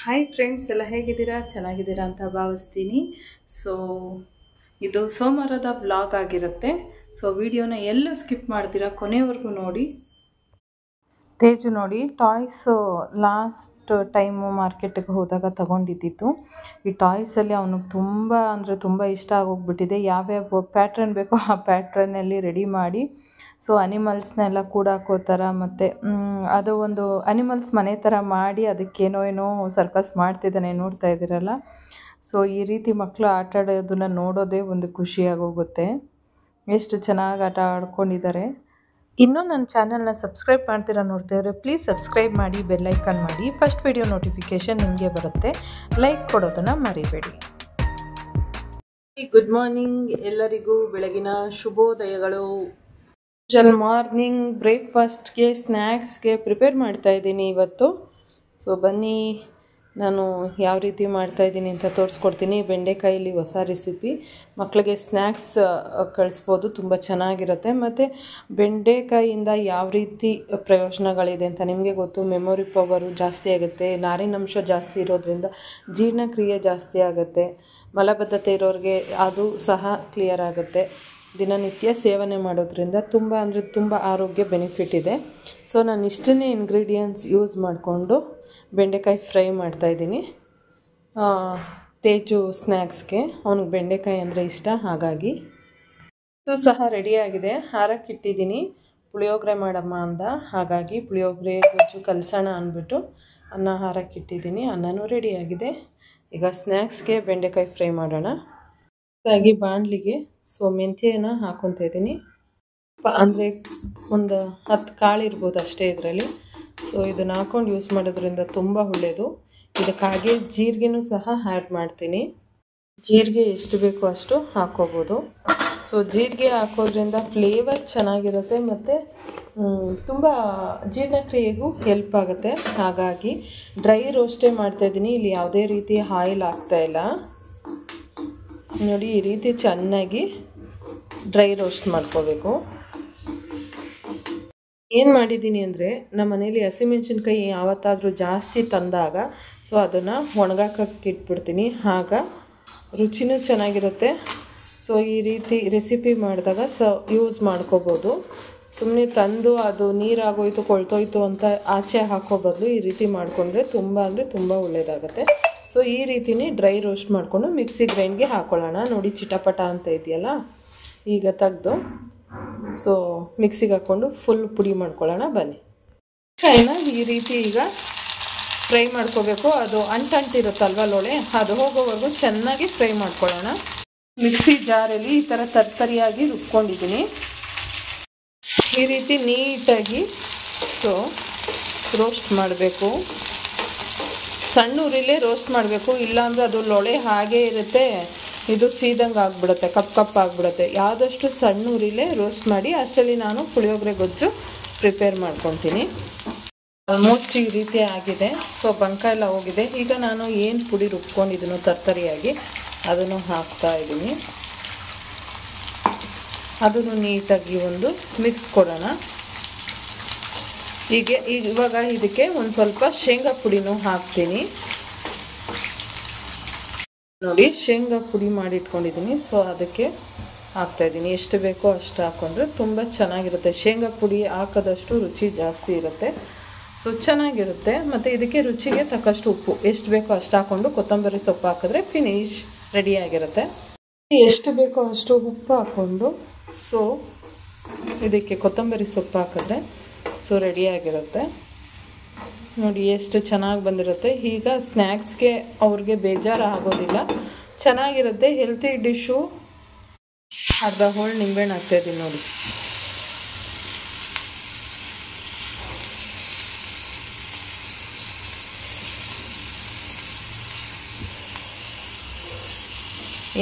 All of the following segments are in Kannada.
ಹಾಯ್ ಫ್ರೆಂಡ್ಸ್, ಎಲ್ಲ ಹೇಗಿದ್ದೀರಾ? ಚೆನ್ನಾಗಿದ್ದೀರಾ ಅಂತ ಭಾವಿಸ್ತೀನಿ. ಸೊ ಇದು ಸೋಮವಾರದ ವ್ಲಾಗ್ ಆಗಿರುತ್ತೆ. ಸೊ ವಿಡಿಯೋನ ಎಲ್ಲೂ ಸ್ಕಿಪ್ ಮಾಡ್ತೀರಾ, ಕೊನೆವರೆಗೂ ನೋಡಿ. ತೇಜು ನೋಡಿ, ಟಾಯ್ಸು ಲಾಸ್ಟ್ ಟೈಮು ಮಾರ್ಕೆಟಿಗೆ ಹೋದಾಗ ತೊಗೊಂಡಿದ್ದಿತ್ತು. ಈ ಟಾಯ್ಸಲ್ಲಿ ಅವನಿಗೆ ತುಂಬ ಅಂದರೆ ತುಂಬ ಇಷ್ಟ ಆಗೋಗ್ಬಿಟ್ಟಿದೆ. ಯಾವ್ಯಾವ ಪ್ಯಾಟ್ರನ್ ಬೇಕೋ ಆ ಪ್ಯಾಟ್ರನ್ನಲ್ಲಿ ರೆಡಿ ಮಾಡಿ ಸೊ ಅನಿಮಲ್ಸ್ನೆಲ್ಲ ಕೂಡ ಹಾಕೋಥರ, ಮತ್ತು ಅದು ಒಂದು ಅನಿಮಲ್ಸ್ ಮನೆ ಥರ ಮಾಡಿ ಅದಕ್ಕೇನೋ ಸರ್ಕಸ್ ಮಾಡ್ತಿದ್ದಾನೆ, ನೋಡ್ತಾ ಇದ್ದೀರಲ್ಲ. ಸೊ ಈ ರೀತಿ ಮಕ್ಕಳು ಆಟ ಆಡೋದನ್ನು ನೋಡೋದೇ ಒಂದು ಖುಷಿಯಾಗೋಗುತ್ತೆ. ಎಷ್ಟು ಚೆನ್ನಾಗಿ ಆಟ ಆಡ್ಕೊಂಡಿದ್ದಾರೆ. ಇನ್ನೂ ನನ್ನ ಚಾನಲ್ನ ಸಬ್ಸ್ಕ್ರೈಬ್ ಮಾಡ್ತೀರಾ ನೋಡ್ತಾ ಇದ್ದರೆ ಪ್ಲೀಸ್ ಸಬ್ಸ್ಕ್ರೈಬ್ ಮಾಡಿ, ಬೆಲ್ಲೈಕನ್ ಮಾಡಿ. ಫಸ್ಟ್ ವಿಡಿಯೋ ನೋಟಿಫಿಕೇಷನ್ ನಿಮಗೆ ಬರುತ್ತೆ. ಲೈಕ್ ಕೊಡೋದನ್ನು ಮರಿಬೇಡಿ. ಗುಡ್ ಮಾರ್ನಿಂಗ್ ಎಲ್ಲರಿಗೂ, ಬೆಳಗಿನ ಶುಭೋದಯಗಳು. ಮಾರ್ನಿಂಗ್ ಬ್ರೇಕ್ಫಾಸ್ಟ್ಗೆ ಸ್ನ್ಯಾಕ್ಸ್ಗೆ ಪ್ರಿಪೇರ್ ಮಾಡ್ತಾಯಿದ್ದೀನಿ ಇವತ್ತು. ಸೊ ಬನ್ನಿ, ನಾನು ಯಾವ ರೀತಿ ಮಾಡ್ತಾಯಿದ್ದೀನಿ ಅಂತ ತೋರಿಸ್ಕೊಡ್ತೀನಿ. ಬೆಂಡೆಕಾಯಲ್ಲಿ ಹೊಸ ರೆಸಿಪಿ, ಮಕ್ಕಳಿಗೆ ಸ್ನ್ಯಾಕ್ಸ್ ಕಳಿಸ್ಬೋದು, ತುಂಬ ಚೆನ್ನಾಗಿರುತ್ತೆ. ಮತ್ತು ಬೆಂಡೆಕಾಯಿಯಿಂದ ಯಾವ ರೀತಿ ಪ್ರಯೋಜನಗಳಿದೆ ಅಂತ ನಿಮಗೆ ಗೊತ್ತು. ಮೆಮೊರಿ ಪವರು ಜಾಸ್ತಿ ಆಗುತ್ತೆ, ನಾರಿನಂಶ ಜಾಸ್ತಿ ಇರೋದ್ರಿಂದ ಜೀರ್ಣಕ್ರಿಯೆ ಜಾಸ್ತಿ ಆಗುತ್ತೆ. ಮಲಬದ್ಧತೆ ಇರೋರಿಗೆ ಅದು ಸಹ ಕ್ಲಿಯರ್ ಆಗುತ್ತೆ. ದಿನನಿತ್ಯ ಸೇವನೆ ಮಾಡೋದ್ರಿಂದ ತುಂಬ ಅಂದರೆ ತುಂಬ ಆರೋಗ್ಯ ಬೆನಿಫಿಟ್ ಇದೆ. ಸೊ ನಾನು ಇಷ್ಟನ್ನೇ ಇಂಗ್ರೀಡಿಯೆಂಟ್ಸ್ ಯೂಸ್ ಮಾಡಿಕೊಂಡು ಬೆಂಡೆಕಾಯಿ ಫ್ರೈ ಮಾಡ್ತಾಯಿದ್ದೀನಿ. ತೇಜು ಸ್ನ್ಯಾಕ್ಸ್ಗೆ, ಅವ್ನಿಗೆ ಬೆಂಡೆಕಾಯಿ ಅಂದರೆ ಇಷ್ಟ, ಹಾಗಾಗಿ. ಇದು ಸಹ ರೆಡಿಯಾಗಿದೆ, ಹಾರಕ್ಕಿಟ್ಟಿದ್ದೀನಿ. ಪುಳಿಯೋಗರೆ ಮಾಡಮ್ಮ ಅಂದ, ಹಾಗಾಗಿ ಪುಳಿಯೋಗರೆ ಗೊಜ್ಜು ಕಲಸೋಣ ಅಂದ್ಬಿಟ್ಟು ಅನ್ನ ಹಾರಕ್ಕಿಟ್ಟಿದ್ದೀನಿ. ಅನ್ನನೂ ರೆಡಿಯಾಗಿದೆ. ಈಗ ಸ್ನ್ಯಾಕ್ಸ್ಗೆ ಬೆಂಡೆಕಾಯಿ ಫ್ರೈ ಮಾಡೋಣ. ಹಾಗಾಗಿ ಬಾಣಲಿಗೆ ಸೊ ಮೆಂತ್ಯನ ಹಾಕ್ಕೊತಾ ಇದ್ದೀನಿ. ಅಂದರೆ ಒಂದು 10 ಕಾಳು ಇರ್ಬೋದು ಅಷ್ಟೇ ಇದರಲ್ಲಿ. ಸೊ ಇದನ್ನು ಹಾಕ್ಕೊಂಡು ಯೂಸ್ ಮಾಡೋದ್ರಿಂದ ತುಂಬ ಒಳ್ಳೆಯದು. ಇದಕ್ಕಾಗೆ ಜೀರಿಗೆನೂ ಸಹ ಆ್ಯಡ್ ಮಾಡ್ತೀನಿ. ಜೀರಿಗೆ ಎಷ್ಟು ಬೇಕೋ ಅಷ್ಟು ಹಾಕ್ಕೋಬೋದು. ಸೊ ಜೀರಿಗೆ ಹಾಕೋದ್ರಿಂದ ಫ್ಲೇವರ್ ಚೆನ್ನಾಗಿರುತ್ತೆ ಮತ್ತು ತುಂಬ ಜೀರ್ಣಕ್ರಿಯೆಗೂ ಹೆಲ್ಪ್ ಆಗುತ್ತೆ. ಹಾಗಾಗಿ ಡ್ರೈ ರೋಸ್ಟೇ ಮಾಡ್ತಾಯಿದ್ದೀನಿ. ಇಲ್ಲಿ ಯಾವುದೇ ರೀತಿ ಆಯಿಲ್ ಹಾಕ್ತಾಯಿಲ್ಲ. ನೋಡಿ, ಈ ರೀತಿ ಚೆನ್ನಾಗಿ ಡ್ರೈ ರೋಸ್ಟ್ ಮಾಡ್ಕೋಬೇಕು. ಏನು ಮಾಡಿದ್ದೀನಿ ಅಂದರೆ, ನಮ್ಮ ಮನೇಲಿ ಹಸಿಮೆಣ್ಸಿನ್ಕಾಯಿ ಯಾವತ್ತಾದರೂ ಜಾಸ್ತಿ ತಂದಾಗ ಸೊ ಅದನ್ನು ಒಣಗಾಕಕ್ಕೆ ಇಟ್ಬಿಡ್ತೀನಿ. ಆಗ ರುಚಿನೂ ಚೆನ್ನಾಗಿರುತ್ತೆ. ಸೊ ಈ ರೀತಿ ರೆಸಿಪಿ ಮಾಡಿದಾಗ ಯೂಸ್ ಮಾಡ್ಕೋಬೋದು. ಸುಮ್ಮನೆ ತಂದು ಅದು ನೀರಾಗೋಯ್ತು ಕೊಳ್ತೋಯ್ತು ಅಂತ ಆಚೆ ಹಾಕೋ ಬದಲು ಈ ರೀತಿ ಮಾಡಿಕೊಂಡ್ರೆ ತುಂಬ ಅಂದರೆ ತುಂಬ ಒಳ್ಳೆಯದಾಗುತ್ತೆ. ಸೊ ಈ ರೀತಿನೇ ಡ್ರೈ ರೋಸ್ಟ್ ಮಾಡಿಕೊಂಡು ಮಿಕ್ಸಿ ಗ್ರೈಂಡ್ಗೆ ಹಾಕ್ಕೊಳ್ಳೋಣ. ನೋಡಿ, ಚಿಟಪಟ ಅಂತ ಇದೆಯಲ್ಲ, ಈಗ ತೆಗೆದು ಸೊ ಮಿಕ್ಸಿಗೆ ಹಾಕ್ಕೊಂಡು ಫುಲ್ ಪುಡಿ ಮಾಡ್ಕೊಳ್ಳೋಣ. ಬನ್ನಿ, ಕಾಯಿನ ಈ ರೀತಿ ಈಗ ಫ್ರೈ ಮಾಡ್ಕೋಬೇಕು. ಅದು ಅಂಟಿರುತ್ತಲ್ವ ಲೋಳೆ, ಅದು ಹೋಗೋವರೆಗೂ ಚೆನ್ನಾಗಿ ಫ್ರೈ ಮಾಡ್ಕೊಳ್ಳೋಣ. ಮಿಕ್ಸಿ ಜಾರಲ್ಲಿ ಈ ಥರ ತರ್ತರಿಯಾಗಿ ರುಬ್ಕೊಂಡಿದ್ದೀನಿ. ಈ ರೀತಿ ನೀಟಾಗಿ ಸೊ ರೋಸ್ಟ್ ಮಾಡಬೇಕು. ಸಣ್ಣ ಉರಿಲೇ ರೋಸ್ಟ್ ಮಾಡಬೇಕು, ಇಲ್ಲಾಂದರೆ ಅದು ಲೊಳೆ ಹಾಗೇ ಇರುತ್ತೆ, ಇದು ಸೀದಂಗೆ ಆಗಿಬಿಡುತ್ತೆ, ಕಪ್ ಆಗಿಬಿಡುತ್ತೆ. ಆದಷ್ಟು ಸಣ್ಣ ಉರಿಲೇ ರೋಸ್ಟ್ ಮಾಡಿ. ಅಷ್ಟರಲ್ಲಿ ನಾನು ಪುಳಿಯೋಗರೆ ಗೊಜ್ಜು ಪ್ರಿಪೇರ್ ಮಾಡ್ಕೊತೀನಿ. ಆಲ್ಮೋಸ್ಟ್ ಈ ರೀತಿ ಆಗಿದೆ. ಸೊ ಬಂಕ ಎಲ್ಲ ಹೋಗಿದೆ. ಈಗ ನಾನು ಏನು ಪುಡಿ ರುಬ್ಕೊಂಡಿದ್ದೀನೋ ತರ್ತರಿಯಾಗಿ ಅದನ್ನು ಹಾಕ್ತಾ ಇದ್ದೀನಿ. ಅದನ್ನು ನೀಟಾಗಿ ಒಂದು ಮಿಕ್ಸ್ ಕೊಡೋಣ. ಇವಾಗ ಇದಕ್ಕೆ ಒಂದು ಸ್ವಲ್ಪ ಶೇಂಗಾ ಪುಡಿನೂ ಹಾಕ್ತೀನಿ. ನೋಡಿ, ಶೇಂಗಾ ಪುಡಿ ಮಾಡಿ ಇಟ್ಕೊಂಡಿದ್ದೀನಿ. ಸೊ ಅದಕ್ಕೆ ಹಾಕ್ತಾಯಿದ್ದೀನಿ. ಎಷ್ಟು ಬೇಕೋ ಅಷ್ಟು ಹಾಕ್ಕೊಂಡ್ರೆ ತುಂಬ ಚೆನ್ನಾಗಿರುತ್ತೆ. ಶೇಂಗಾ ಪುಡಿ ಹಾಕೋದಷ್ಟು ರುಚಿ ಜಾಸ್ತಿ ಇರುತ್ತೆ. ಸೊ ಚೆನ್ನಾಗಿರುತ್ತೆ. ಮತ್ತು ಇದಕ್ಕೆ ರುಚಿಗೆ ತಕ್ಕಷ್ಟು ಉಪ್ಪು ಎಷ್ಟು ಬೇಕೋ ಅಷ್ಟು ಹಾಕ್ಕೊಂಡು ಕೊತ್ತಂಬರಿ ಸೊಪ್ಪು ಹಾಕಿದ್ರೆ ಫಿನಿಶ್ ರೆಡಿಯಾಗಿರುತ್ತೆ. ಎಷ್ಟು ಬೇಕೋ ಅಷ್ಟು ಉಪ್ಪು ಹಾಕ್ಕೊಂಡು ಸೊ ಇದಕ್ಕೆ ಕೊತ್ತಂಬರಿ ಸೊಪ್ಪು ಹಾಕಿದ್ರೆ ಸೊ ರೆಡಿಯಾಗಿರುತ್ತೆ. ನೋಡಿ ಎಷ್ಟು ಚೆನ್ನಾಗಿ ಬಂದಿರುತ್ತೆ. ಈಗ ಸ್ನ್ಯಾಕ್ಸ್ಗೆ ಅವ್ರಿಗೆ ಬೇಜಾರು ಆಗೋದಿಲ್ಲ, ಚೆನ್ನಾಗಿರುತ್ತೆ. Healthy dish. ಅರ್ಧ ಹೋಳು ನಿಂಬೆಹಣ್ಣು ಹಾಕ್ತಾಯಿದ್ದೀನಿ ನೋಡಿ.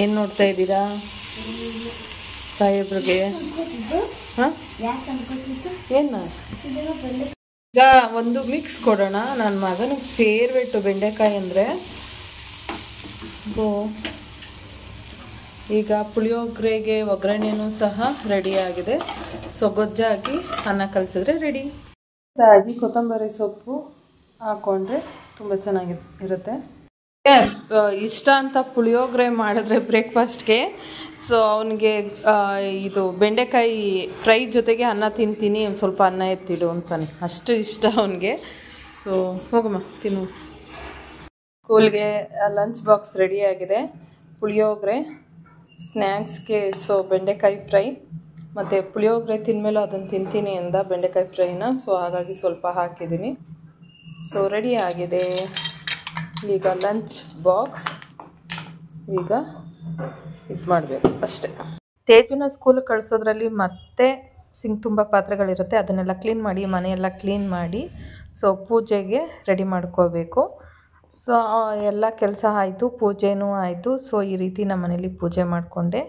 ಏನು ನೋಡ್ತಾ ಇದ್ದೀರಾ ಸಾಹೇಬ್ರಿಗೆ? ಹಾಂ, ಏನು ಈಗ ಒಂದು ಮಿಕ್ಸ್ ಕೊಡೋಣ. ನನ್ನ ಮಗನಿಗೆ ಫೇವ್ರೇಟು ಬೆಂಡೆಕಾಯಿ ಅಂದರೆ. ಸೊ ಈಗ ಪುಳಿಯೋಗರೆಗೆ ಒಗ್ಗರಣೆನೂ ಸಹ ರೆಡಿಯಾಗಿದೆ. ಸೊ ಗೊಜ್ಜಾಗಿ ಅನ್ನ ಕಲಸಿದ್ರೆ ರೆಡಿ. ಕೊತ್ತಂಬರಿ ಸೊಪ್ಪು ಹಾಕ್ಕೊಂಡ್ರೆ ತುಂಬ ಚೆನ್ನಾಗಿರುತ್ತೆ. ಇಷ್ಟ ಅಂತ ಪುಳಿಯೋಗರೆ ಮಾಡಿದ್ರೆ ಬ್ರೇಕ್ಫಾಸ್ಟ್ಗೆ, ಸೊ ಅವನಿಗೆ ಇದು ಬೆಂಡೆಕಾಯಿ ಫ್ರೈ ಜೊತೆಗೆ ಅನ್ನ ತಿಂತೀನಿ, ಒಂದು ಸ್ವಲ್ಪ ಅನ್ನ ಎತ್ತಿಡು ಅಂತಾನೆ, ಅಷ್ಟು ಇಷ್ಟ ಅವನಿಗೆ. ಸೊ ಹೋಗಮ್ಮ ತಿನ್ನು. ಸ್ಕೂಲ್ಗೆ ಲಂಚ್ ಬಾಕ್ಸ್ ರೆಡಿಯಾಗಿದೆ. ಪುಳಿಯೋಗರೆ, ಸ್ನ್ಯಾಕ್ಸ್ಗೆ ಸೊ ಬೆಂಡೆಕಾಯಿ ಫ್ರೈ, ಮತ್ತು ಪುಳಿಯೋಗರೆ ತಿಂದಮೇಲೆ ಅದನ್ನು ತಿಂತೀನಿ ಅಂದ ಬೆಂಡೆಕಾಯಿ ಫ್ರೈನ, ಸೊ ಹಾಗಾಗಿ ಸ್ವಲ್ಪ ಹಾಕಿದ್ದೀನಿ. ಸೊ ರೆಡಿ ಆಗಿದೆ ಈಗ ಲಂಚ್ ಬಾಕ್ಸ್. ಈಗ ಇದು ಮಾಡಬೇಕು ಅಷ್ಟೇ. ತೇಜುನ ಸ್ಕೂಲ್ ಕಳಿಸೋದ್ರಲ್ಲಿ ಮತ್ತೆ ಸಿಂಕ್ ತುಂಬ ಪಾತ್ರೆಗಳಿರುತ್ತೆ, ಅದನ್ನೆಲ್ಲ ಕ್ಲೀನ್ ಮಾಡಿ, ಮನೆಯೆಲ್ಲ ಕ್ಲೀನ್ ಮಾಡಿ, ಸೊ ಪೂಜೆಗೆ ರೆಡಿ ಮಾಡ್ಕೋಬೇಕು. ಸೊ ಎಲ್ಲ ಕೆಲಸ ಆಯಿತು, ಪೂಜೆನೂ ಆಯಿತು. ಸೊ ಈ ರೀತಿ ನಮ್ಮ ಮನೇಲಿ ಪೂಜೆ ಮಾಡಿಕೊಂಡೆ.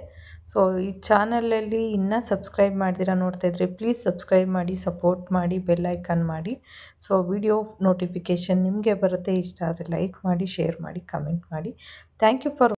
ಸೊ ಈ ಚಾನಲಲ್ಲಿ ಇನ್ನೂ ಸಬ್ಸ್ಕ್ರೈಬ್ ಮಾಡ್ದಿರ ನೋಡ್ತಾಯಿದ್ರೆ ಪ್ಲೀಸ್ ಸಬ್ಸ್ಕ್ರೈಬ್ ಮಾಡಿ, ಸಪೋರ್ಟ್ ಮಾಡಿ, ಬೆಲ್ ಐಕನ್ ಮಾಡಿ. ಸೊ ವಿಡಿಯೋ ನೋಟಿಫಿಕೇಷನ್ ನಿಮಗೆ ಬರುತ್ತೆ. ಇಷ್ಟ ಆದರೆ ಲೈಕ್ ಮಾಡಿ, ಶೇರ್ ಮಾಡಿ, ಕಮೆಂಟ್ ಮಾಡಿ. Thank you for